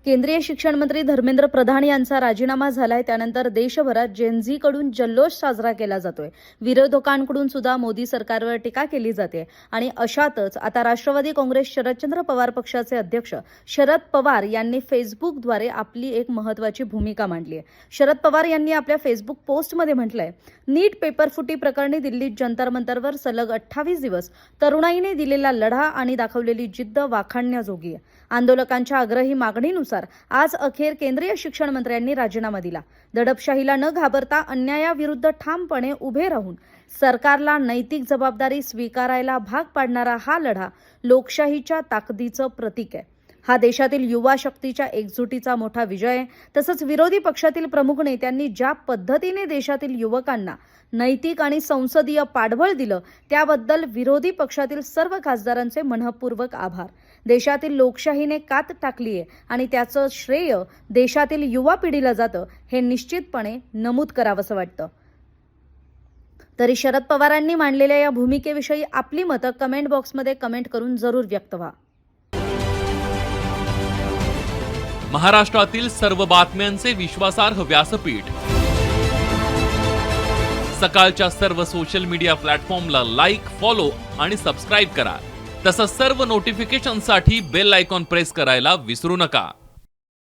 केंद्रीय शिक्षण मंत्री धर्मेंद्र प्रधान यांचा राजीनामा झालाय। त्यानंतर देशभरात जेनझी कडून जल्लोष साजरा केला जातोय। विरोधकांकडून सुद्धा मोदी सरकारवर टीका केली जाते आणि अशातच आता राष्ट्रवादी काँग्रेस शरदचंद्र पवार पक्षाचे अध्यक्ष शरद पवार यांनी फेसबुकद्वारे आपली एक महत्त्वाची भूमिका मांडली आहे। शरद पवार यांनी आपल्या फेसबुक पोस्टमध्ये म्हटलंय, नीट पेपर फुटी प्रकरणी दिल्लीत जंतर मंतरवर सलग 28 दिवस तरुणाईने दिलेला लढा आणि दाखवलेली जिद्द वाखाणण्याजोगी आहे। आंदोलकांच्या आग्रही मागणीनुसार आज अखेर केंद्रीय शिक्षण मंत्र्यांनी राजीनामा दिला। दडपशाहीला न घाबरता अन्यायाविरुद्ध ठामपणे उभे राहून सरकारला नैतिक जबाबदारी स्वीकारायला भाग पाडणारा हा लढा लोकशाहीच्या ताकदीचं प्रतीक आहे। हा देशातील युवा शक्तीच्या एकजुटीचा मोठा विजय आहे। तसंच विरोधी पक्षातील प्रमुख नेत्यांनी ज्या पद्धतीने देशातील युवकांना नैतिक आणि संसदीय पाठबळ दिलं त्याबद्दल विरोधी पक्षातील सर्व खासदारांचे मनःपूर्वक आभार। देशातील लोकशाहीने कात टाकली आहे आणि त्याचं श्रेय देशातील युवा पिढीला जातं हे निश्चितपणे नमूद करावंसं वाटतं। तरी शरद पवारांनी मांडलेल्या या भूमिकेविषयी आपली मतं कमेंट बॉक्समध्ये कमेंट करून जरूर व्यक्त व्हा। महाराष्ट्रातील सर्व बातम्यांचे विश्वासार्ह व्यासपीठ सकाळच्या सर्व सोशल मीडिया प्लॅटफॉर्मला लाईक, फॉलो आणि सबस्क्राईब करा। तसंच सर्व नोटिफिकेशनसाठी बेल आयकॉन प्रेस करायला विसरू नका।